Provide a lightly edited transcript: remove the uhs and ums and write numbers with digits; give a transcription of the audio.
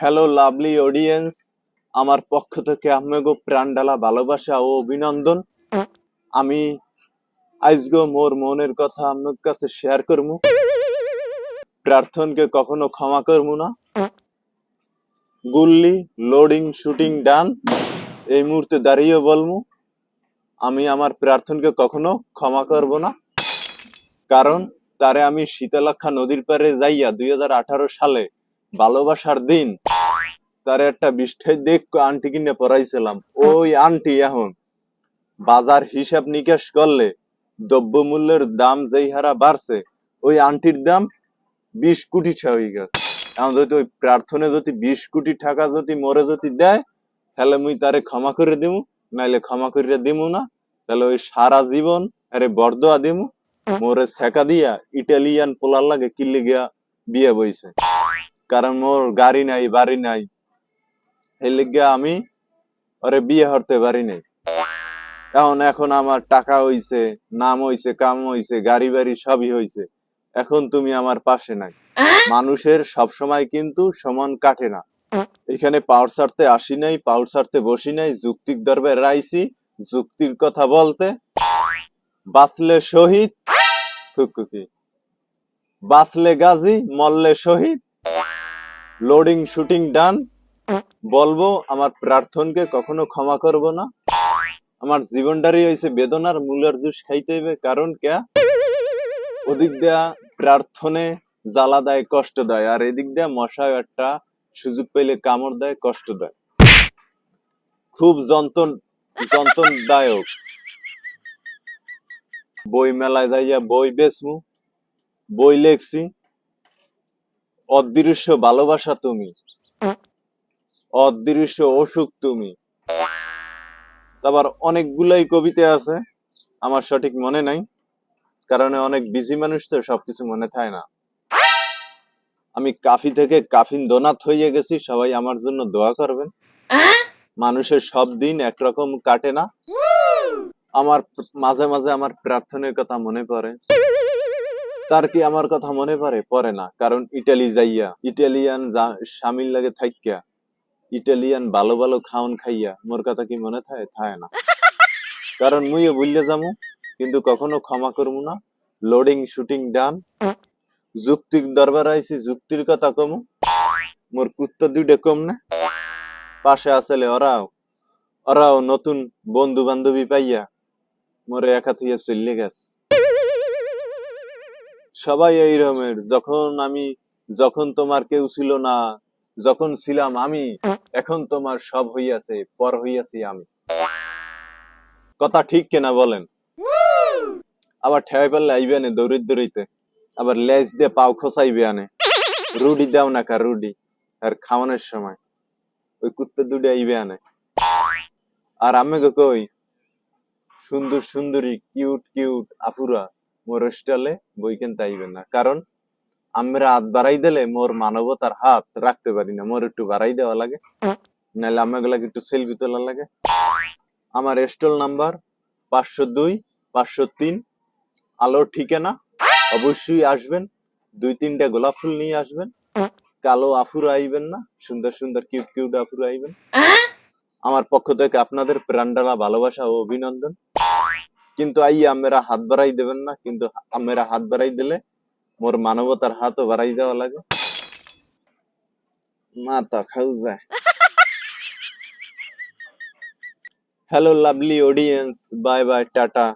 Hello lovely audience, আমার পক্ষ থেকে আপনাকে প্রাণঢালা ভালোবাসা ও অভিনন্দন। আমি আজগো মোর মনের কথা আপনার কাছে শেয়ার করবো। প্রার্থনকে কখনো ক্ষমা করবো না। গুল্লি লোডিং শুটিং ডান। এই মুহূর্তে দাঁড়িয়ে বলবো, আমি আমার প্রার্থনকে কখনো ক্ষমা করব না। কারণ তারে আমি শীতলক্ষা নদীর পারে যাইয়া 2018 সালে ভালোবাসার দিন তারে একটা বিষ্ঠের দেখ আন্টি কিনে পড়াইছিলাম। ওই আন্টি এখন বাজার হিসাব নিকাশ করলে দ্রব্যমূল্যের দাম যেই হারা বাড়ছে, ওই আন্টির দাম 20 কোটি টাকা হয়ে গেছে। এখন যদি ওই প্রার্থনে যদি 20 কোটি টাকা যদি মরে যদি দেয়, তাহলে মুই তারে ক্ষমা করে দিমু, নাইলে ক্ষমা করে দিমু না। তাহলে ওই সারা জীবন আরে বরদোয়া দিমু, মোরে সেকা দিয়া ইটালিয়ান পোলার লাগে কিল্লি গিয়া বিয়ে বইছে। কারণ মোর গাড়ি নাই বাড়ি নাই, এই লিগা আমি ওরে বিয়ে হরতে পারি নাই। এখন আমার টাকা হইছে, নাম হইছে, কাম হইছে, গাড়ি বাড়ি সবই হইছে, এখন তুমি আমার পাশে নাই। মানুষের সবসময় কিন্তু সমান কাটে না। এখানে পাওয়ার সারতে আসি নাই, পাওয়ার সারতে বসি নাই, যুক্তির দরবারে রাইছি যুক্তির কথা বলতে। বাঁচলে শহীদ, থুকুকি বাঁচলে গাজী, মরলে শহীদ। লোডিং শুটিং ডান। বলবো আমার প্রার্থনকে কখনো ক্ষমা করব না। আমার জীবনটারই হয়েছে বেদনার মূলের জুস খাইতে হইবে। কারণ ক্যা, ওদিক দিয়া প্রার্থনে জ্বালা দেয়, কষ্ট দেয়, আর এদিক দিয়া মশায় একটা সুযোগ পেলে কামড় দেয়, কষ্ট দেয়। খুব যন্ত্রণাদায়ক। বই মেলায় যাইয়া বই বেচমু, বই লেখছি অদৃশ্য ভালোবাসা তুমি, অদৃশ্য অসুখ তুমি। আবার অনেকগুলাই কবিতা আছে, আমার সঠিক মনে নাই, কারণ অনেক বিজি মানুষ তো সবকিছু মনে থাকে না। আমি কাফি থেকে কাফিন দোনাত হয়ে গেছি, সবাই আমার জন্য দোয়া করবেন। মানুষের সব দিন একরকম কাটে না। আমার মাঝে মাঝে আমার প্রার্থনার কথা মনে পড়ে। তার কি আমার কথা মনে পড়ে না। কারণ ইটালি যাইয়া ইটালিয়ান স্বামীর লাগে থাইকা ইটালিয়ান ভালো ভালো খাওন খাইয়া মোর কথা কি মনে থাকে না। কারণ মুইও ভুললে যামু, কিন্তু কখনো ক্ষমা করবো না। লোডিং শুটিং ডান। যুক্তির দরবার আইছি, যুক্তির কথা কমু। মোর কুত্তা দুইটা কম না, পাশে আসলে ওরাও নতুন বন্ধু বান্ধবী পাইয়া মোরে একা থইয়া চললে গেছে। সবাই এই রকমের। যখন তোমার কেউ ছিল না, যখন ছিলাম আমি, এখন তোমার সব হইয়াছে, পর হইয়াছি আমি। কথা ঠিক কিনা বলেন? আবার ঠেয়াই পারলে আইবে আনে দৌড়িতে, আবার লেজ দিয়ে পাও খসাইবে আনে। রুডি দাও না কা রুডি, আর খাওয়ানোর সময় ওই কুত্তে দুটো আইবে আনে। আর আমি কই সুন্দর সুন্দরী কিউট কিউট আফুরা মোর স্টলে বই কিনতে আইবেন না। কারণ আমরা হাত বাড়াই দিলে মোর মানবতার হাত রাখতে পারি না, মোর একটু বাড়াই দেওয়া লাগে, নাহলে আমাগুলাকে একটু সেলফি তোলা লাগে। আমার স্টল নাম্বার 502 503, আলোর ঠিকানা। অবশ্যই আসবেন, 2-3টা গোলাপ ফুল নিয়ে আসবেন। কালো আফুরা আইবেন না, সুন্দর সুন্দর কিউট কিউট আফুরা আইবেন। আমার পক্ষ থেকে আপনাদের প্রাণঢালা ভালোবাসা ও অভিনন্দন। কিন্তু আমরা হাত বাড়াই দেবেন না, কিন্তু আমরা হাত বাড়াই দিলে মোর মানবতার হাতও বাড়াই দেওয়া লাগে। মাথা খাও যায়। Hello lovely audience, bye bye, tata.